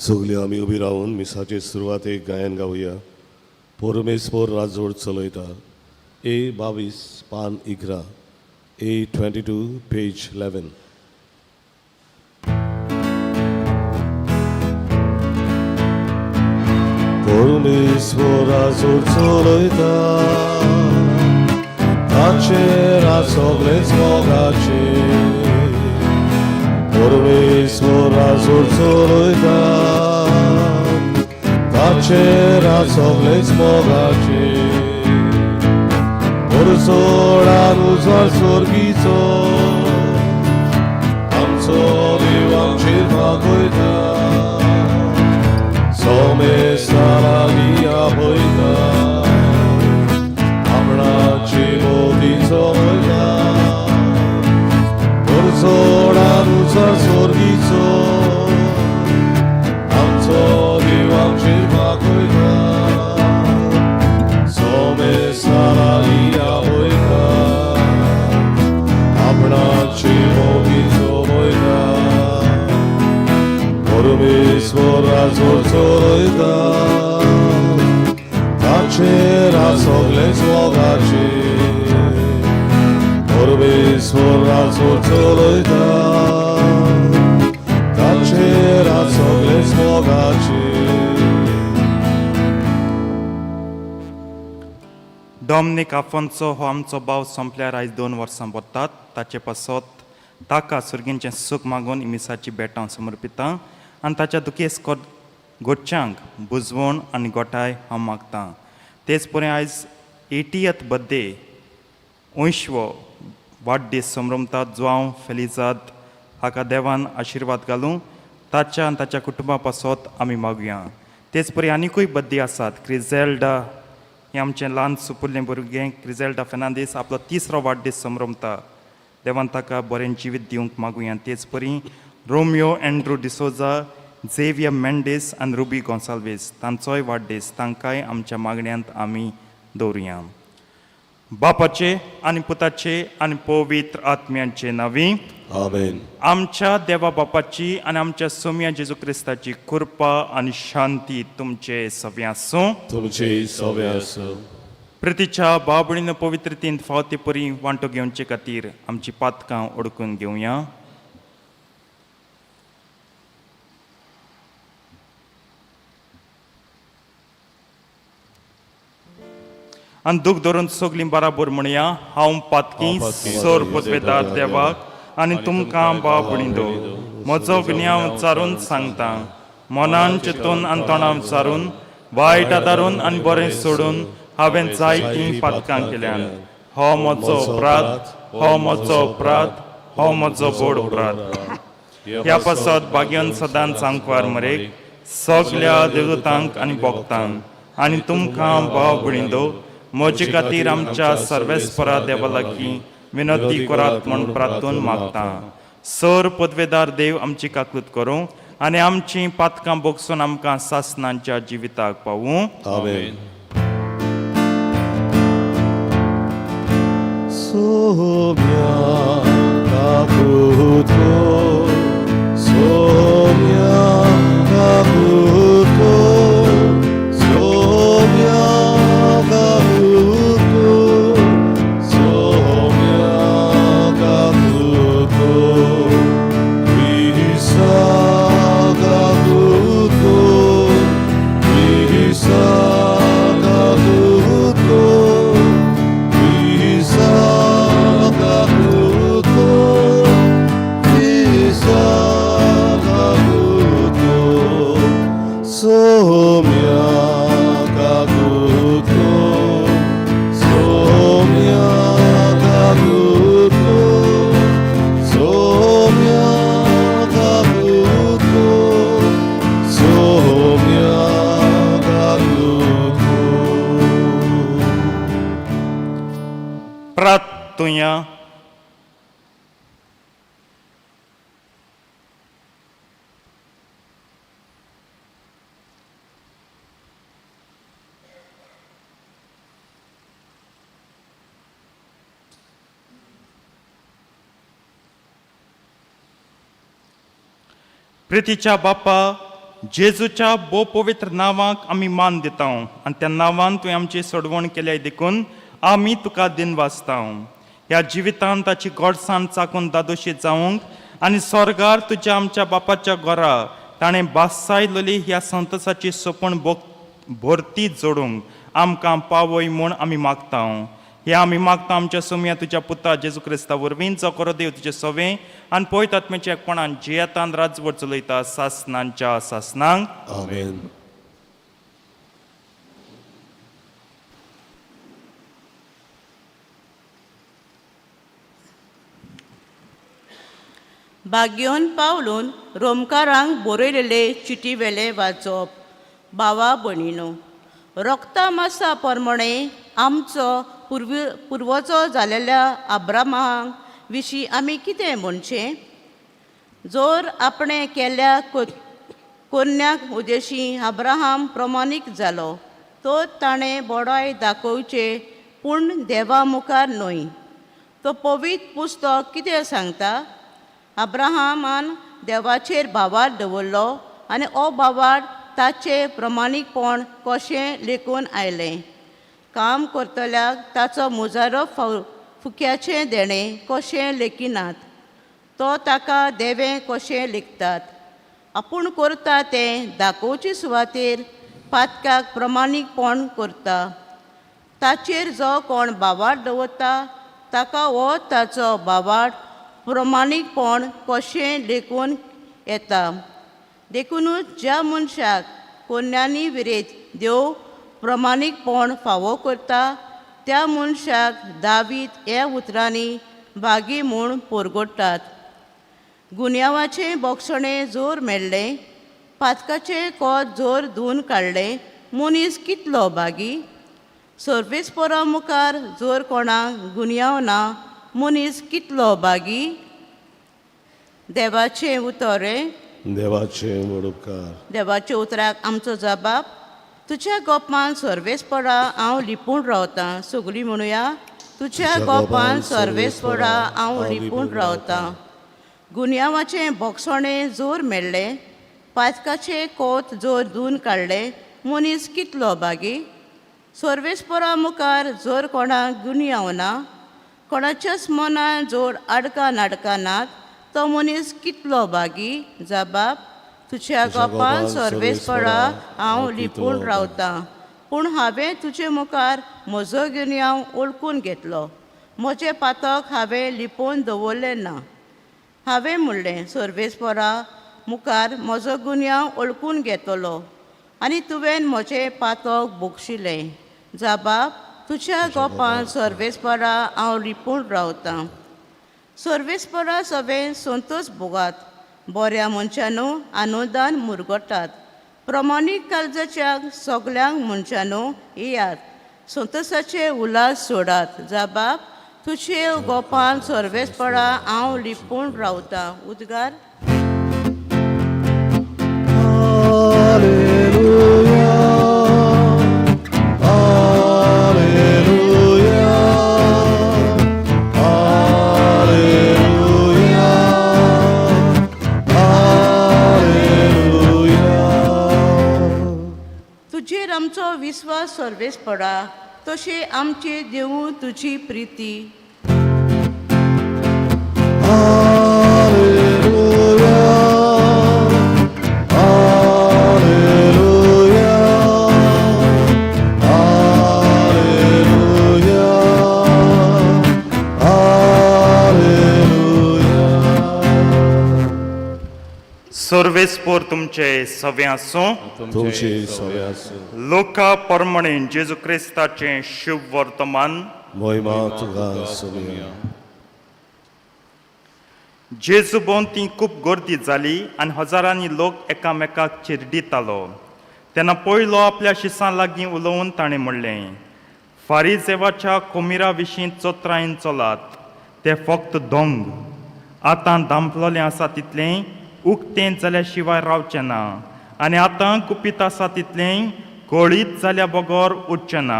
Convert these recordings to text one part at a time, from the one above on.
सगळीं आमी उबी रावन मिसाचे सुरवातेक गायन गावया. परमेस्वर राजवड चलयता. A22 पान 11. A22 page 11. परमेस्वर राजवड चलयता. ताचेर सगळेच मोगाचे. परमेस्वर राजवड चलयता. ताचेर सगळेच मोगाचे. परसोडानुसार स्वर्गीचो आमचो देव आमचेर मागयता. सोमेस्तारागी आपयता. आपणाची मोदीचो वयता. परसोडानुसार स्वर्गीचो आमचो देव आमचेर मागयता. सोमेस्तारागी आपयता. आपणाची मोदीचो वयता. परमेस्वर राजवड चलयता. ताचेर सगळेच मोगाचे. परमेस्वर राजवड चलयता. ताचेर सगळेच मोगाचे. डॉमनीक आफोन्सो हो आमचो भाव सोंपल्यार आयज 2 वर्सां बतात. ताचे पासत ताका सुर्गींचें सूख मागून इमिसाची बेटां समर्पितां आनी ताच्या दुखेस्त गोडच्यांक बुजवण आनी गोठाय हांव मागतां. तेच परें आयज 80th बर्थडे 80वो वाडदीस समरमतात जो हांव फेलिझाद हाका देवान आशिर्वाद घालूं. ताच्या आनी ताच्या कुटुंबा पासत आमी मागुया. तेच परें आनिकूय बर्थडे आसात. क्रिझेल्डा हें आमचें ल्हान सुपुल्लें भुरगें क्रिझेल्डा फेर्नांदीस आपलो 3रो वाडदीस समरमता. देवान ताका बरें जिवीत दिवंक मागुया. तेच परी Romeo Andrew D'Souza, Xavier Mendes आनी रुबी गोन्साल्वीस तांचोय वाडदीस तांकांय आमच्या मागण्यांत आमी दवरुया. बापाचे आनी पुताचे आनी पवित्र आत्म्यांचे नांवी आमेन. आमच्या देवा बापाची आनी आमच्या सोम्या जेजू क्रिस्ताची कृपा आनी शांती तुमचे सगळ्यां आसूं. तुमचे सवे आसूं. प्रितीच्या बाबळीन पवित्रतेन फावते परी वांटो घेवचे खातीर आमची पातकां ओडकून घेवया. आनी दूख धरून सगलीं बराबर म्हणया. हांव पातकी सोर पदवेदार देवाक आनी तुमकां बाबळींदो म्हजो गुन्यांव विचारून सांगता. मनान चिंतून आनी तोंडां विचारून वायट आदारून आनी बरें सोडून हांवें जायतीं पातकां केल्यान. हो म्हजो अपराध. हो म्हजो अपराध. हो म्हजो बोड अपराध. ह्या पासत भाग्यान सदांच सांगवार मरेक सगल्या देवतांक आनी भोगतांक आनी तुमकां भाव भयणींदो म्हजे खातीर आमच्या सर्वेस्परा देवा लागीं विनंती करात म्हूण प्रार्थून मागता. सर पदवेदार देव आमची काकूत करूं आनी आमची पातकां भोगसून आमकां सासणांच्या जिविताक पावूं. आमेन. सोम्या काकुतो. सोम्या काकुतो. सोम्या काकुतो. सोम्या काकुतो. विसा काकुतो. विसा काकुतो. विसा काकुतो. विसा काकुतो. सोम्या काकुतो. सोम्या काकुतो. सोम्या काकुतो. सोम्या काकुतो. प्रार्थुया. प्रितीच्या बाप्पा जेजूच्या भोव पवित्र नांवाक आमी मान दिता आनी त्या नांवान तुवें आमची सोडवण केल्या देखून आमी तुका दिन वाचता. ह्या जिवितांत ताची गोडसाण चाकून दादोशी जावंक आनी स्वर्गार तुज्या आमच्या बापाच्या घरा ताणें बासायलेली ह्या संतोसाची सोपूण भोरती जोडूंक आमकां पावय म्हूण आमी मागता. हे आमी मागता आमच्या सोम्या तुज्या पुता जेजू क्रिस्ता वरवीं जो करो देव तुजे सवे आनी पवित्र आत्म्याच्या एकपणान जियेतान राजवट चलयता सासनांच्या सासनांक. आमेन. भाग्योन पावलून रोमकारांक बरयलेले चिटी वेले वाचप. भावा भणीनो, रोक्ता मासा प्रमाणे आमचो पुर्वजो जालेल्या अब्राहमा विशीं आमी कितें म्हणचें? जोर आपणे केल्ल्या कोन्याक उदेशी अब्राहम प्रमाणीक जालो, तो ताणें बडाय दाखोवचे पूण देवा मुखार न्हय. तो पवित्र पुस्तक कितें सांगता? अब्राहमान देवाचेर भावार दवरलो आनी हो भावार ताचें प्रमाणीकपण कशें लेखून आयलें. काम करतल्याक ताचो मुजारो फुक्याचें देणें कशें लेखिनात. तो ताका देवें कशें लेखतात. आपूण करता तें दाखोवचे सुवातेर पातकाक प्रमाणीकपण करता. ताचेर जो कोण भावार दवरता ताका हो ताचो भावार प्रमाणीकपण कशें लेखून येता. देखूनच ज्या मनशाक कोन्यांनी विरेत देव प्रमाणीकपण फावो करता त्या मनशाक दावीद ह्या उतरांनी भागी म्हूण पोरगोडटात. गुन्यांवाचें बोगसणें जोर मेळ्ळें, पातकाचें कोत जोर धुवन काडलें, मनीस कितलो भागी. सर्वेस्परा मुखार जोर कोणाक गुन्यांव ना, मनीस कितलो भागी. देवाचें उतोरें. देवाचे उपकार. देवाच्या उतराक आमचो जबाब. तुज्या गोपान सर्वेस्परा हांव लिपून रावतां. सगळीं म्हणुया, तुज्या गोपान सर्वेस्परा हांव लिपून रावतां. गुन्यांवाचें बोगसणें जोर मेळ्ळें, पातकाचें कोत जोर धुवन काडलें, मनीस कितलो भागी. सर्वेस्परा मुखार जोर कोणाक गुन्यांव ना, कोणाच्याच मनान जोर आडका नाडका नात, तो मनीस कितलो भागी. जबाब. तुज्या गोपान सर्वेस्परा हांव लिपून रावतां. पूण हांवें तुजे मुखार म्हजो गुन्यांव ओळखून घेतलो. म्हजें पातक हांवें लिपोवन दवरलें ना. हांवें म्हणलें, सर्वेस्परा मुखार म्हजो गुन्यांव ओळखून घेतलो आनी तुवें म्हजें पातक बोगशिलें. जबाब. तुज्या गोपान सर्वेस्परा हांव लिपून रावतां. सर्वेस्परा सवें संतोश भोगात. बऱ्या मनशानो आनंदान मुरगटात. प्रमाणीक काळजाच्या सगळ्यांक मनशानो येयात. संतोशाचे उल्हास सोडात. जबाब. तुजे गोपान सर्वेस्परा हांव लिपून रावतां. उद्गार. तुजेर आमचो विस्वास सर्वेस्परा, तशे आमचे देवू तुजी प्रिती. सर्वेस्पोर तुमचे सवे आसूं. तुमचे सवे आसूं. लोका परमणे जेजू क्रिस्ताचें शुभ वर्तमान. महिमा तुका सोम्या. जेजू भोंवती खूब गर्दी जाली आनी हजारांनी लोक एकामेकाक चिरडितालो. तेन्ना पयलो आपल्या शिसां लागीं उलोवन ताणें म्हणलें, फारिजेवाच्या कोमिरा विशीं चोत्रायन चलात. ते फक्त दोंग. आतां दांपलोलें आसा तितलें उक्तें जाल्या शिवाय रावचें ना, आनी आतां कुपीत आसा तितलें कळीत जाल्या बगोर उठचें ना.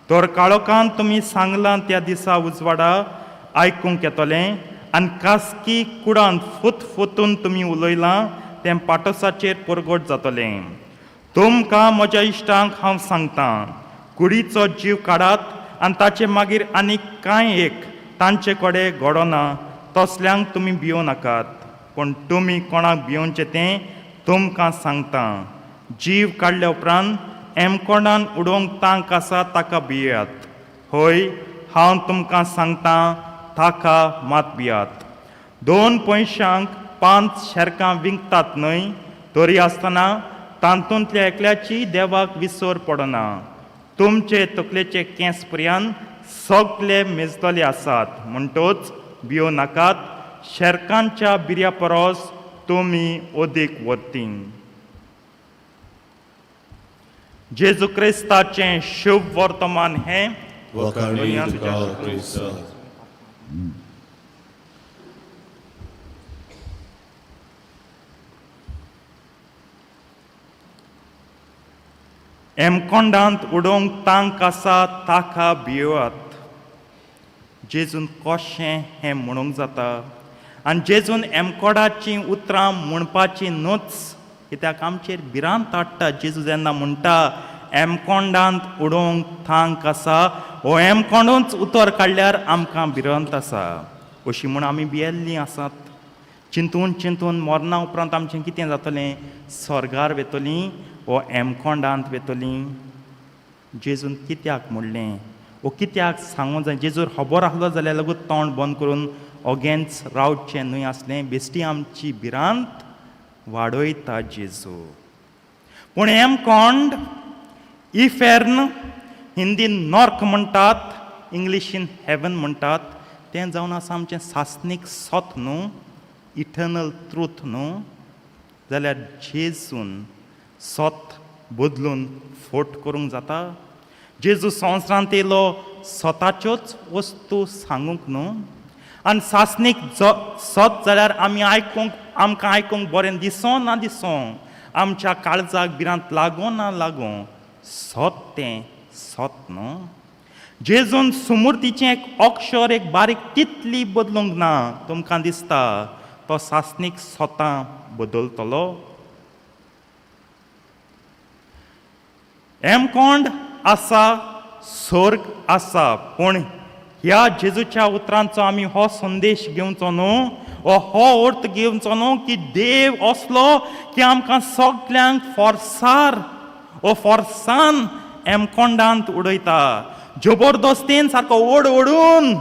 तर काळोखान तुमी सांगलां त्या दिसा उजवाडा आयकूंक येतलें, आनी कास्की कुडांत फुतून तुमी उलयलां तें पाटोसाचेर परगट जातलें. तुमकां म्हज्या इश्टांक हांव सांगतां, कुडीचो जीव काडात आनी ताचे मागीर आनीक कांय एक तांचे कडेन घडो ना तसल्यांक तुमी भियों नाकात. पूण तुमी कोणाक भियोवचें तें तुमकां सांगतां. जीव काडल्या उपरांत एमकोंडान उडोवंक तांक आसा ताका भियेयात. हय, हांव तुमकां सांगतां, ताका मात भियात. 2 पयशांक 5 शेरकां विकतात न्हय, तरी आसतना तांतूंतल्या एकल्याची देवाक विसर पडना. तुमचे तकलेचे केंस पर्यंत सगळे मेजतले आसात. म्हणटच भियो नाकात, शेरकांच्या बिर्या परस तुमी ओदीक वर्तीं. जेजू क्रिस्ताचें शुभ वर्तमान हें वखाणी तुका क्रिस्ता. एमकोंडांत उडोवंक तांक आसा ताका भियेयात. जेजून कशें हें म्हणूंक जाता आनी जेजून एमकोंडाचीं उतरां म्हणपाची न्हूच, कित्याक आमचेर भिरांत हाडटा. जेजू जेन्ना म्हणटा एमकोंडांत उडोवंक थांक आसा, हो एमकोंडूच उतर काडल्यार आमकां भिरांत आसा अशी म्हूण आमी भियेल्लीं आसात. चिंतून चिंतून मरणा उपरांत आमचें कितें जातलें? स्वर्गार वेतलीं वो एमकोंडांत वेतलीं. जेजून कित्याक म्हणलें वो कित्याक सांगूं जाय? जेजूर खबर आसलो जाल्यार लेगीत तोंड बंद करून ओगेंच रावचें न्हय आसलें. बेश्टी आमची भिरांत वाडयता जेजू. पूण एमकोंड, इफेर्न, हिंदीन नॉर्क म्हणटात, इंग्लिशीन हेवन म्हणटात, तें जावन आसा आमचें सासणीक सोत न्हू, इटर्नल ट्रूथ न्हू. जाल्यार जेजून सोत बदलून फोट करूंक जाता? जेजू संवसारांत येयलो स्वताच्योच वस्तू सांगूंक न्हू. आनी सासणीक सोत जाल्यार आमकां आयकूंक बरें दिसो ना दिसो, आमच्या काळजाक भिरांत लागो ना लागो, सोत तें सोत न्हू. जेजून सुमूर्तीचें एक अक्षर, एक बारीक तितली बदलूंक ना. तुमकां दिसता तो सासणीक स्वता बदलतलो? एमकोंड आसा, स्वर्ग आसा, पूण ह्या जेजूच्या उतरांचो आमी हो संदेश घेवचो न्हू, हो अर्थ घेवचो न्हू की देव असलो की आमकां सगल्यांक फोर्सान एमकोंडांत उडयता. जबरदस्तीन सारको ओडून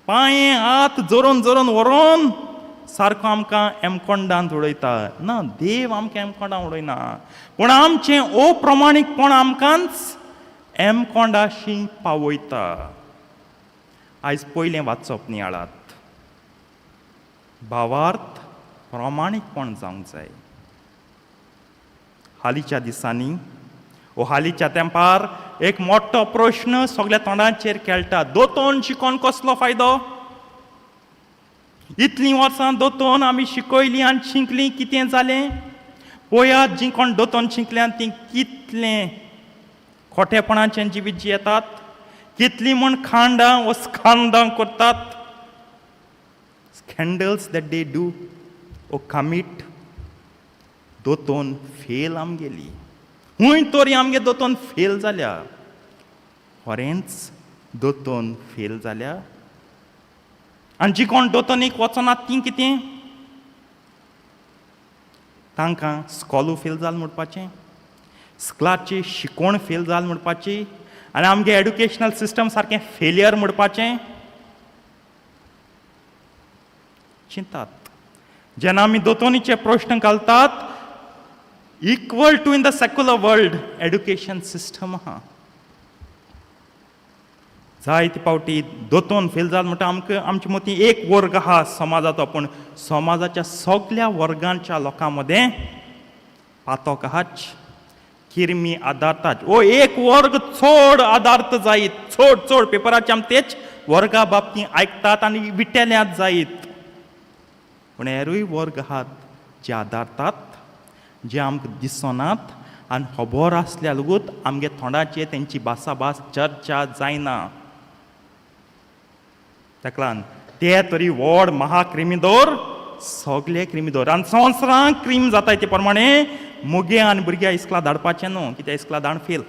पांये हात जोरून जोरून व्हरून सारको आमकां एमकोंडांत उडयता. ना, देव आमकां एमकोंडांत उडयना, पूण आमचें अप्रमाणीकपण आमकांच एमकोंडाशी पावयता. आयज पयलें वाचप नियाळात. भावार्थ प्रमाणीकपण जावंक जाय. हालींच्या दिसांनी वो हालींच्या तेंपार एक मोठो प्रश्न सगळ्या तोंडाचेर खेळटा. दोतोन शिकोवन कसलो फायदो? इतलीं वर्सां दोतोन आमी शिकयलीं आनी शिंकलीं, कितें जालें? पळयात, जीं कोण दोतोन शिकल्यात तीं कितलें खोटेपणाचें जिवीत जियेतात, कितलीं म्हूण खांडां वो स्कांदां करतात. Scandals that they do or commit. दोतोन फेल आमगेली. हूंय तरी आमगे दोतोन फेल जाल्या. खरेंच दोतोन फेल जाल्या. आनी जीं कोण दोतोनीक वचनात तीं कितें? तांकां स्कॉलू फेल जाल म्हणपाचें, स्कलाची शिकोवण फेल जाल म्हणपाची, आनी आमगे एड्युकेशनल सिस्टम सारकें फेलियर म्हणपाचें. चिंतात. जेन्ना आमी दोतोनीचे प्रश्न घालतात, equal to in the secular world education system आहा. जायते पावटी दोतोन फेल जाल म्हणटा आमचे मतीं एक वर्ग आहा समाजाचो, पूण समाजाच्या सगळ्या वर्गांच्या लोकां मदें पातोक आहाच, किरमी आदारतात. ओ एक वर्ग चड आदार्थ जायत, चड पेपराचे आमी तेच वर्गा बाबतीं आयकतात आनी विटेल्यात जायत. पूण हेरूय वर्ग आहात जे आदारतात, जे आमकां दिसनात आनी खबर आसल्या लेगूत आमगे तोंडाचेर तेंची भासाभास चर्चा जायना. ताका लागून ते तरी व्हड महाक्रिमीदोर सगळे क्रिमी दवर आनी संवसारांक क्रीम जाताय ते प्रमाणे मोगे आनी भुरग्यां इस्कला धाडपाचें न्हू कित्याक इस्कला धाडून फेल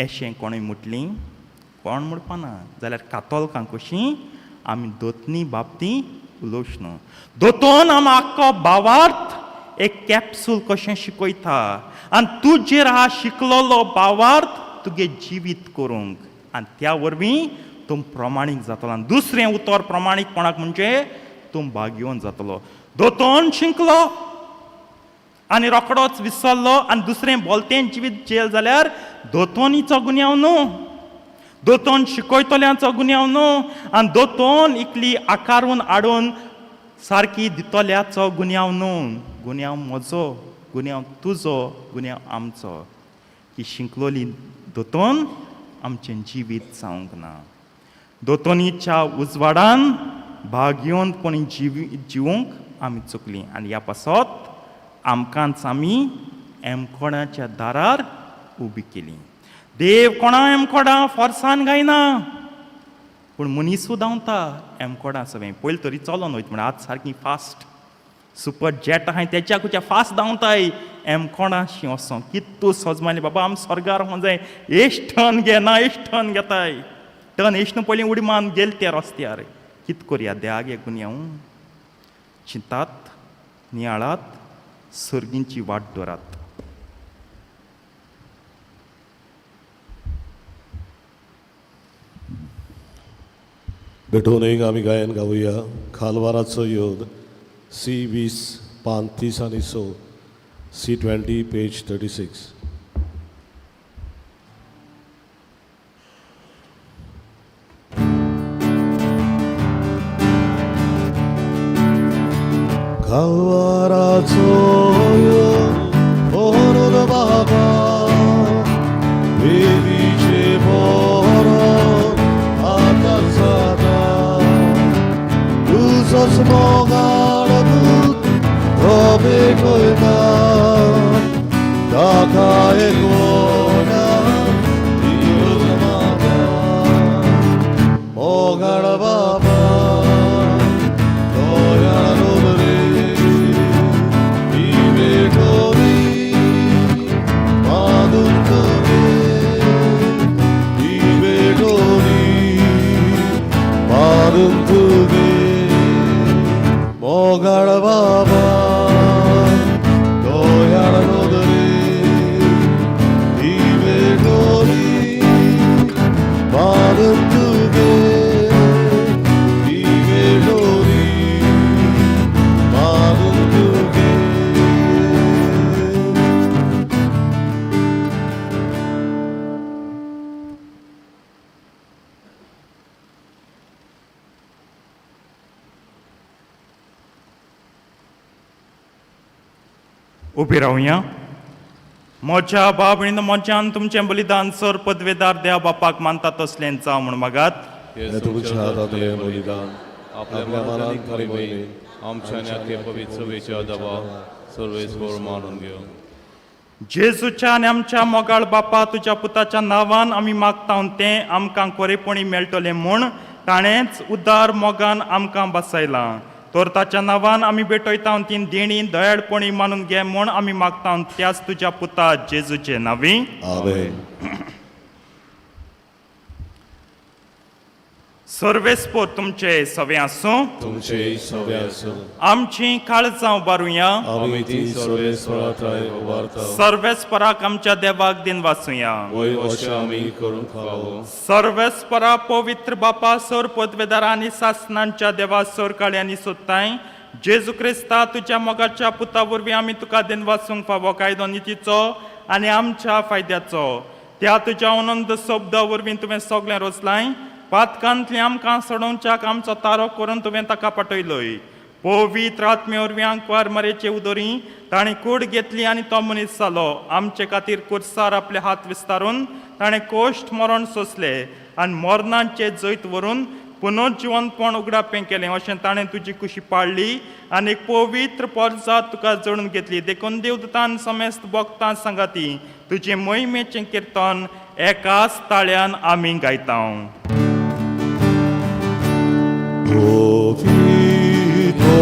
अशें कोणूय म्हटलीं कोण म्हणपाना जाल्यार कातोलकांक कशीं आमी दोतनी बाबतीं उलोवच न्हू दोतोन आमी आख्खो भावार्थ एक कॅप्सूल कशें शिकयता आनी तूं जेर हा शिकलोलो भावार्थ तुगे जिवीत करूंक आनी त्या वरवीं तूं प्रमाणीक जातलो आनी दुसरें उतर प्रमाणीकपणाक म्हणजे तूं भाग्यवन जातलो दोतोन शिंकलो आनी रोकडोच विसरलो आनी दुसरें बोलतें जिवीत जेल जाल्यार दोतोनीचो गुन्यांव न्हू दोतोन शिकयतल्यांचो गुन्यांव न्हू आनी दोतोन इकली आकारून हाडून सारकी दितल्याचो गुन्यांव न्हू गुन्यांव म्हजो गुन्यांव तुजो गुन्यांव आमचो ही शिंकलोली दोतोन आमचें जिवीत जावंक ना दोतोनीच्या उजवाडान भाग घेवन कोणी जिवूंक आमी चुकलीं आनी ह्या पासत आमकांच आमी एमकोडाच्या दारार उबी केली देव कोणा एमकोडा फोर्सान गायना पूण मनीसूय धांवता एमकोडा सगळें पयलीं तरी चलोन वयता म्हण आज सारकी फास्ट सुपर जेट आहाय त्याच्याकूच्या फास्ट धांवताय एमकोडाशी वचों कित तूं सोजमालें बाबा आमी स्वर्गार वचूंक जाय एश टर्न घेना एश टर्न घेताय टर्न एश न्हू पयलीं उडी मारून गेले त्या रस्त्यार कित करया देवाक एक गुन्यांव चिंतात नियाळात सर्गींची वाट दवरात भेटून एक आमी गायन गावुया खालवाराचो योद C20 पान 30 आनी 100 C20 पेज 36 खालवाराचो योद ओनोद बाबा बेबीचे बोरोन आता सदा तुझोच मोगाड दूत तोबे कोयना ताका एकवोना दिवस मागा मोगाड बाबा दोयाळ रोबरे इवे टोरी मादून तुगे इवे टोरी मादून तुगे मोगाड बाबा दोयाळ रोबरे इवे टोरी मादून तुगे इवे टोरी मादून तुगे उबी रावया मोच्या बाबळीन मोच्यान तुमचें बलिदान सर पदवेदार देव बापाक मानता तसलें जावं म्हूण मागात हे तुमच्या हातांतलें बलिदान आपल्या मनान परिमयने आमच्या नाते पवित्र वेच्या दबा सर्वेस्वर मानून घेऊन जेजूच्या आनी आमच्या मोगाळ बापा तुज्या पुताच्या नांवान आमी मागता तें आमकां कोरेपणी मेळटलें म्हूण ताणेंच उदार मोगान आमकां बसयलां तर ताच्या नांवान आमी भेटयता ती देणी दयाळपणी मानून घे म्हूण आमी मागता त्याच तुज्या पुता जेजूचे नांवी आमेन सर्वेस्पोर तुमचे सवे आसूं तुमचे सवे आसूं आमची काळजां उबारुया आमी ती सर्वेस्वरांतराय उबारता सर्वेस्पराक आमच्या देवाक दिन वाचुया वय अशें आमी करून खावो सर्वेस्परा पवित्र बापा सर पदवेदार आनी सासणांच्या देवा सर काळ्यांनी सोदताय जेजू क्रिस्ता तुज्या मोगाच्या पुता वरवीं आमी तुका दिन वाचूंक फावो कायदो नितीचो आनी आमच्या फायद्याचो त्या तुज्या आनंद शब्दा वरवीं तुवें सगळें रचलाय पातकांतली आमकां सोडोवच्याक आमचो तारो करून तुवें ताका पाठयलोय पवित्र आत्मे वरवीं आंकवार मरेचे उदोरी ताणें कूड घेतली आनी तो मनीस जालो आमचे खातीर कुर्सार आपले हात विस्तारून ताणें कोश्ट मरण सोंसले आनी मरणांचे जैत व्हरून पुनर्जिवंतपण उगडापें केलें अशें ताणें तुजी कुशी पाळली आनी एक पवित्र परजात तुका जोडून घेतली देखून देवदूतान समेस्त भक्तां सांगाती तुजें मोहिमेचें किर्तन एकाच ताळ्यान आमी गायता पवित्र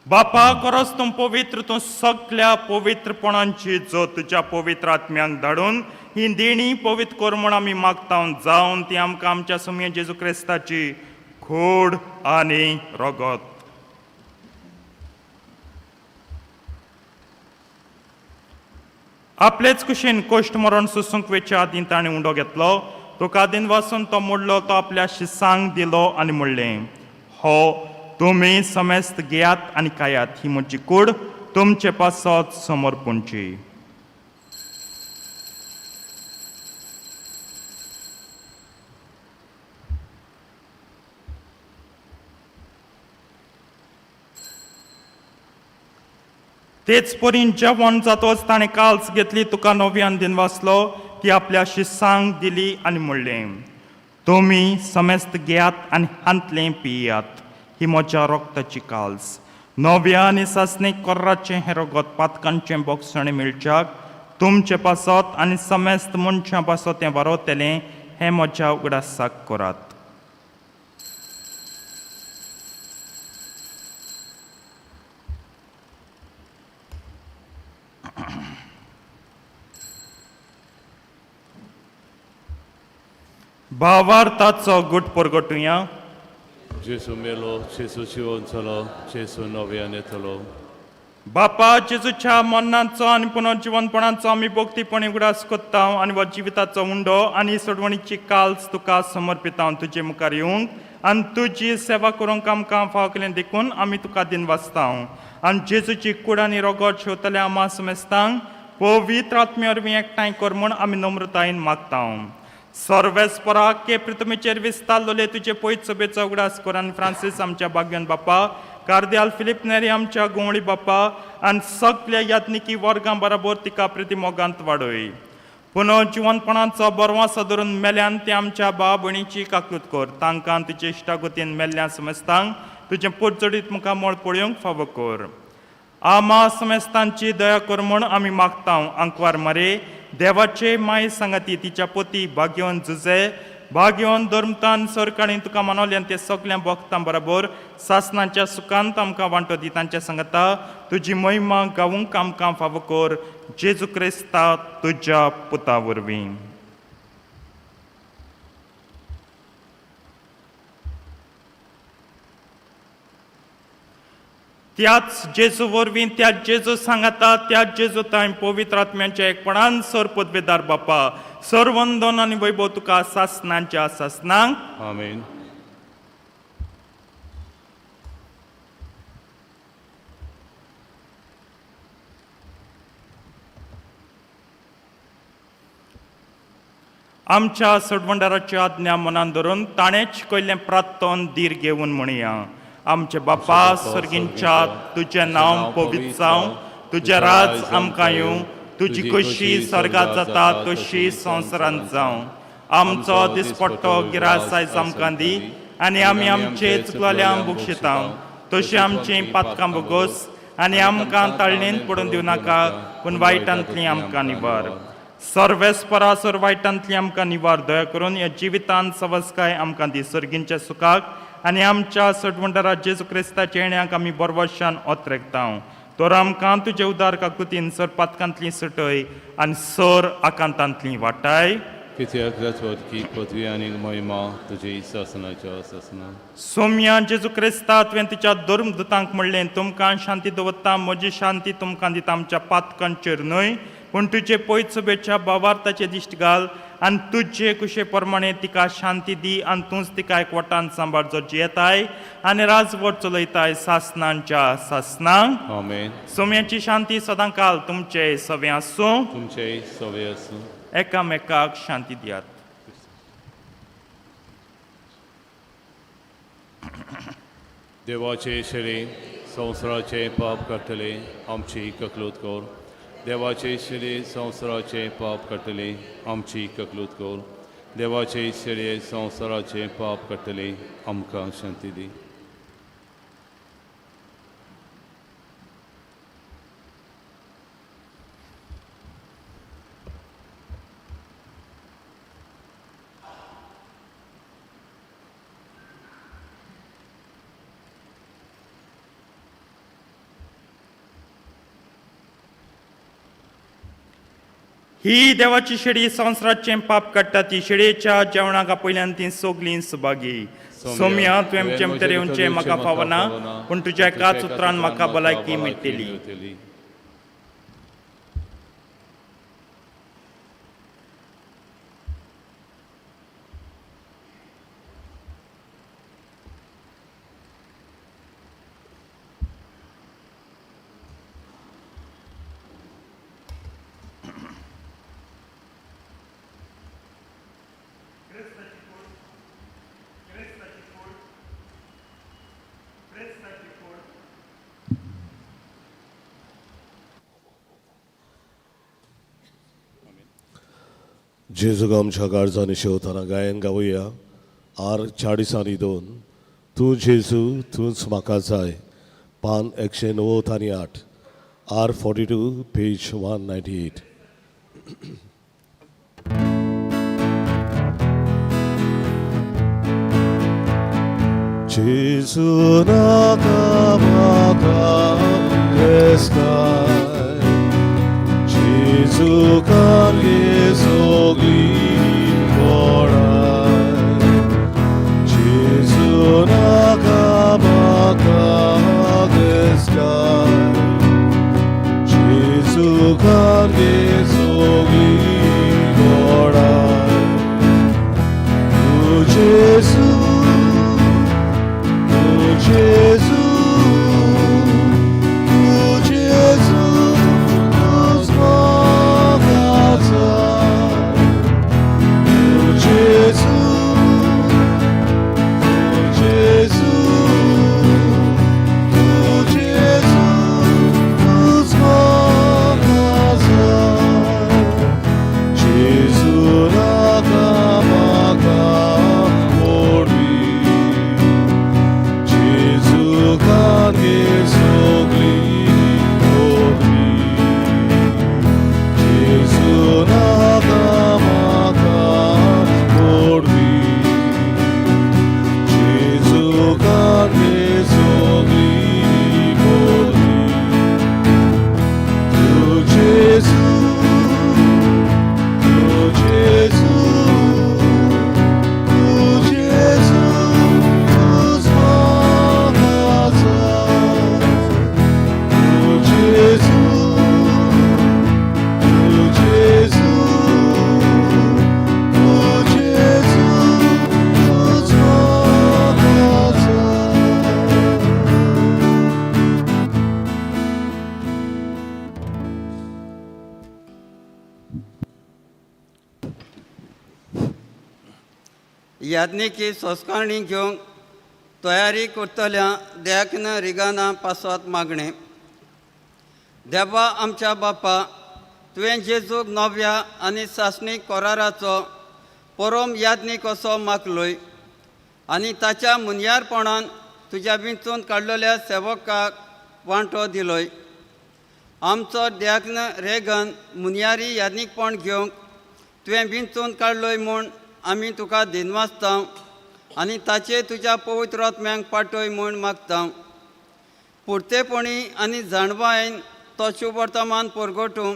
बापा खरोच तूं पवित्र, तूं सगळ्या पवित्रपणांची जो तुज्या पवित्र आत्म्यांक धाडून ही देणी पवित्र कर म्हूण आमी मागता जावन ती आमकां आमच्या सुमये जेजू क्रिस्ताची खोड आनी रगत. आपलेच कुशीन कोश्ट मरण सुसूंक वेच्या आदीं ताणें उंडो घेतलो. तुका आदीन वाचून तो मोडलो, तो आपल्या शिसांक दिलो आनी म्हणलें, हो तुमी समेस्त घेयात आनी खायात, ही म्हजी कूड तुमचे पासत समर्पणची. तेच परीन जेवण जातोच ताणें काल्स घेतली, तुका नव्यान दिन वाचलो, ती आपल्या शिसांक दिली आनी म्हणलें, तुमी समेस्त घेयात आनी हांतलें पियात, ही म्हज्या रक्ताची काल्स. नव्या आनी सासणीक कोर्राचें हें रगत पातकांचें बोगसणें मेळच्याक तुमचे पासत आनी समेस्त मनशां पासत तें वारयतलें, हें म्हज्या उगडासाक करात. भावार्थाचो गुट परगटुया. Gesù melo, Gesù जिवंचलो, Gesù नव्यान येतलो. बापा जेजूच्या मरणाचो आनी पुनर्जिवनपणाचो आमी भोगतीपणी उगडास कोत्ता आनी वा जिविताचो उंडो आनी सोडवणीची काल्स तुका समर्पिता तुजे मुखार येवंक आनी तुजी सेवा करूंक आमकां फाव केलें देखून आमी तुका दिन वाचता आनी जेजूची कूड आनी रगत शेवतले आमा समेस्तांक पवित्र आत्मे वरवीं एकठांय कर म्हूण आमी नम्रतायेन मागता. सर्वेस्परा के पृथ्वीचेर विस्तारलोले तुजे पयत सभेचो उगडास कर आनी फ्रांसीस आमच्या भाग्यवान बापा, कार्दियाल फिलिप नेरी आमच्या गोवळी बापा आनी सगळ्या यात्निकी वर्गां बरोबर तिका प्रतिमोगांत वाडय. पुनर्जिवनपणाचो बरवासो धरून मेल्यान ते आमच्या भाव भयणीची काकूत कर. तांकां तुजे इश्टागतीन मेल्ल्या समेस्तांक तुजें पोटजडीत मुखार मोळ पळोवंक फावो कर. आमा समेस्तांची दया कर म्हूण आमी मागता. आंकवार मारे देवाचे माय सांगाती तिच्या पोती भाग्यवन जुजे भाग्यवन धर्मतान सरकाणी तुका मानवल्यान ते सगळ्या भक्तां बरोबर सासणाच्या सुखांत आमकां वांटो दी. तांच्या सांगता तुजी महिमा गावूंक आमकां फावो कर. जेजू क्रिस्ता तुज्या पुता वरवीं. त्याच जेजू वरवीं त्या जेजू सांगता त्या जेजू ताईं पवित्र आत्म्याच्या एकपणान सर पदवेदार बापा सर्वंदन आनी वैभव तुका सासणांच्या सासणांक. आमेन. आमच्या सडवंडाराची आज्ञा मनान धरून ताणें शिकयल्लें प्रार्थन धीर घेवन म्हणया. आमचे बापा स्वर्गींच्या तुजें नांव पवित्र जावं, तुजें राज आमकां येवं, तुजी कशी स्वर्गांत जाता तशी संवसारांत जावं. आमचो दिसपट्टो गिरास आयज आमकां दी आनी आमी आमचे चुकलेल्यांक बक्षिता तशी आमची पातकां बोगोस आनी आमकां ताळणेन पडून दिवं नाका पूण वायटांतली आमकां निवार. सर्वेस्परासर वायटांतली आमकां निवार. दया करून ह्या जिवितांत सवस्काय आमकां दी. सर्गींच्या सुखाक आनी आमच्या सडवंडरा जेजू क्रिस्ताच्या येण्याक आमी बरवशान ओतरेगता. तर आमकां तुजे उदार काकुतीन सर पातकांतली सटय आनी सर आकांतांतली वाटाय. कित्याक रचवतकी पदवी आनी महिमा तुजी सासणाच्या सासणां. सोम्या जेजू क्रिस्ता तुवें तुज्या धर्मदुतांक म्हणलें, तुमकां शांती दवरता, म्हजी शांती तुमकां दिता. आमच्या पातकांचेर न्हय पूण तुजे पयत सभेच्या भावार्थाचे दिश्ट घाल आनी तुजे कुशे प्रमाणे तिका शांती दी आनी तूंच तिका एकवटान सांबाळ जो जियेताय आनी राजवट चलयताय सासणांच्या सासणांक. आमेन. सोम्याची शांती सदां काल तुमचे सवे आसूं. तुमचे सवे आसूं. एकामेकाक शांती दियात. देवाचे शेळी संवसाराचे पाप काडटले आमची ककलूत कर. देवाचे शेळी संवसाराचे पाप काडटले आमची ककलूत कर. देवाचे शेळये संवसाराचे पाप काडटले आमकां शांती दी. ही देवाची शिडी संवसाराचे पाप काडटा ती शिडेच्या जेवणाक पयल्यान ती सगलीं सुभागी सोम्या तुवें आमचे येवचें म्हाका फावना पूण तुज्या एकाच उतरान म्हाका भलायकी मेळटली. जेजूक आमच्या काळजांनी शेवताना गायन गावुया. आर 40:2 तूं जेजू तूंच म्हाका जाय. पान 198. आर 42 पेज 198. जेजू नाका म्हाका येसकाय Jesu cargue sogli korai Jesu nakamaka geskai Jesu cargue sogli korai Tu Jesu याज्ञिकी सोसकाणी घेवंक तयारी करतल्या देयाकन रिगाना पासवात मागणें. देवा आमच्या बापा तुवें जेजूक नव्या आनी सासणीक कोराराचो परम याज्ञीक असो मागलोय आनी ताच्या मुनयारपणान तुज्या विचून काडलेल्या सेवकाक वांटो दिलोय. आमचो देयाकन रेगन मुनयारी याज्ञीकपण घेवंक तुवें विचून काडलोय म्हूण आमी तुका दिनवासता आनी ताचे तुज्या पवित्र आत्म्यांक पाठय म्हूण मागता. पुर्तेपणी आनी जाणवायेन तो शुभ वर्तमान परगटूं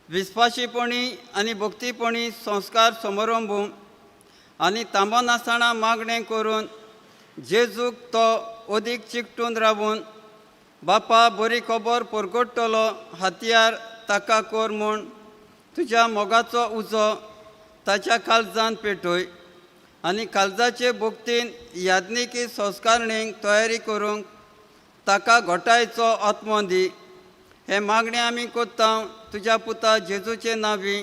विस्वाशीपणी आनी भक्तीपणी संस्कार समारंभू आनी तांबनासतना मागणें करून जेजूक तो अदीक चिकटून रावून बापा बरी खबर परगटतलो हातयार ताका कर म्हूण तुज्या मोगाचो उजो ताच्या काळजांत पेटय आनी काळजाचे भक्तीन याज्ञिकी संस्कारणेक तयारी करूंक ताका घोटायेचो आत्मो दी. हे मागणें आमी कोत्ता तुज्या पुता जेजूचे नांवी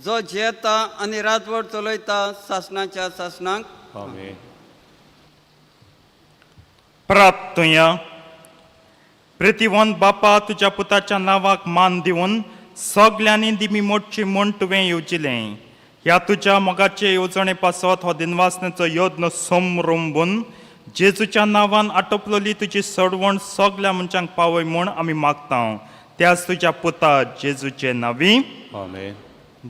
जो जियेता आनी राजवट चलयता सासणाच्या सासणाक. आमेन. प्रार्थया. प्रितीवंत बापा तुज्या पुताच्या नांवाक मान दिवन सगल्यांनी दिमी मोडची म्हूण तुवें येवजिलें. ह्या तुज्या मोगाचे येवजणे पासत हो दिनवासनेचो यत्न समरंभून जेजूच्या नांवान आटोपलोली तुजी सडवण सगल्या मनशांक पावय म्हूण आमी मागता. त्याच तुज्या पुता जेजूचे नांवी. आमेन.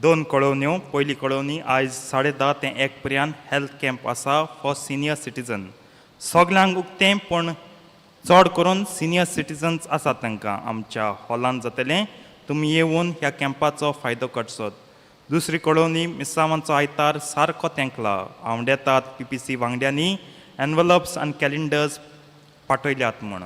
2 कळवण्यो. पयली कळवणी आयज 10:30 ते 1 पर्यंत हेल्थ कॅम्प आसा फॉर सिनियर सिटीजन. सगल्यांक उक्तें पूण चड करून सिनियर सिटीजन्स आसात तांकां आमच्या हॉलांत जातलें. तुमी येवन ह्या कॅम्पाचो फायदो करचोत. दुसरी कळोवणी मिसावांचो आयतार सारको तेंकला. आवंडेतात PPC वांगड्यांनी एनवलप्स आनी कॅलेंडर्स पाठयल्यात म्हण.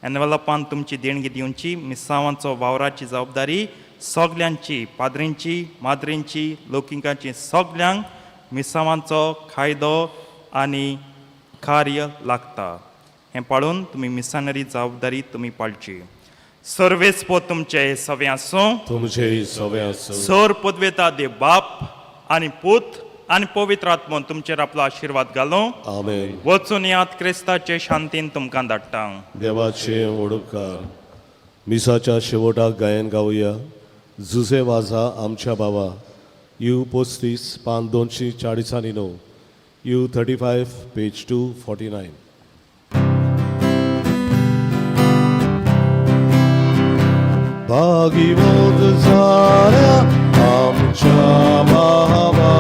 एनवलपान तुमची देणगी दिवची. मिसावांचो वावराची जबाबदारी सगल्यांची, पाद्रींची, माद्रींची, लोकिंकांची, सगल्यांक मिसावांचो कायदो आनी कार्य लागता. हें पाळून तुमी मिसानरी जबाबदारी तुमी पाळची. सर्वेस्पो तुमचे सवे आसूं. तुमचे सवे आसूं. सर पदवेता दे बाप आनी पूत आनी पवित्र आत्मोन तुमचेर आपलो आशिर्वाद घालूं. आमेन. वचून यात क्रिस्ताचे शांतीन तुमकां धाडटा. देवाचे ओडपकार. मिसाच्या शेवटाक गायन गावया. जुजे वाजा आमच्या बाबा. U35 पान 249. U35 page 249. भागीवत झाल्या आमच्या बाबा.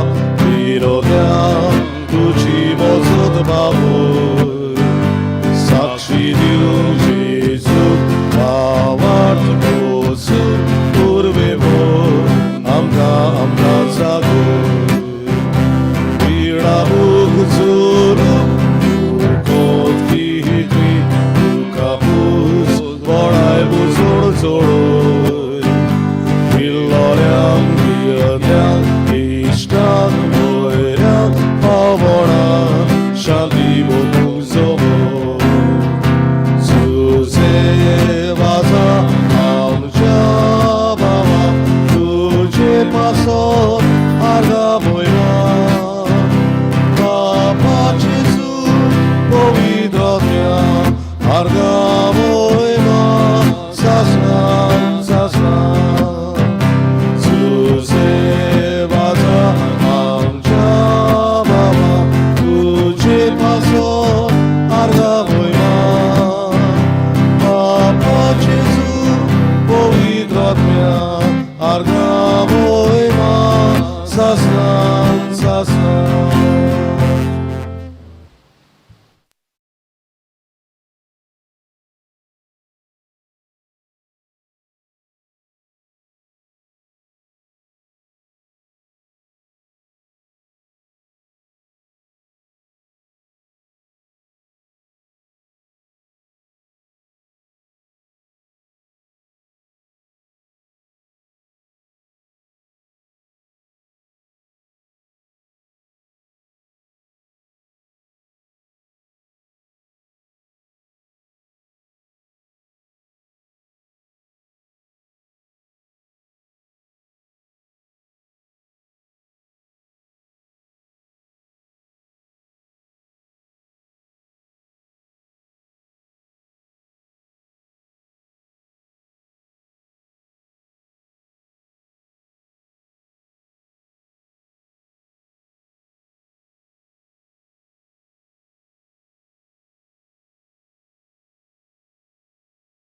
विरोध्यान तुझी वचत बाबू. साक्षी दिवं जेजू वाट पोचून पूर्वे आमकां जागो. पिडा बूक चोरून कोत कितली तुका पूस बळाय बुजोड चोडोय. पिल्लोल्यांक पियेल्यांक इश्टांक वयऱ्यांक पावणां शांती बूक जमो. तुझे वाजा आमच्या बाबा. तुझे पासत आगाम वयना. बापाचे सूर पवित्र आत्म्या आगाम वयना. सासणां सासणां. तुझे वाजा आमच्या बाबा. तुझे पासत आगाम वयना. बापाचे सूर पवित्र आत्म्या आगाम वयना. सासणां सासणां.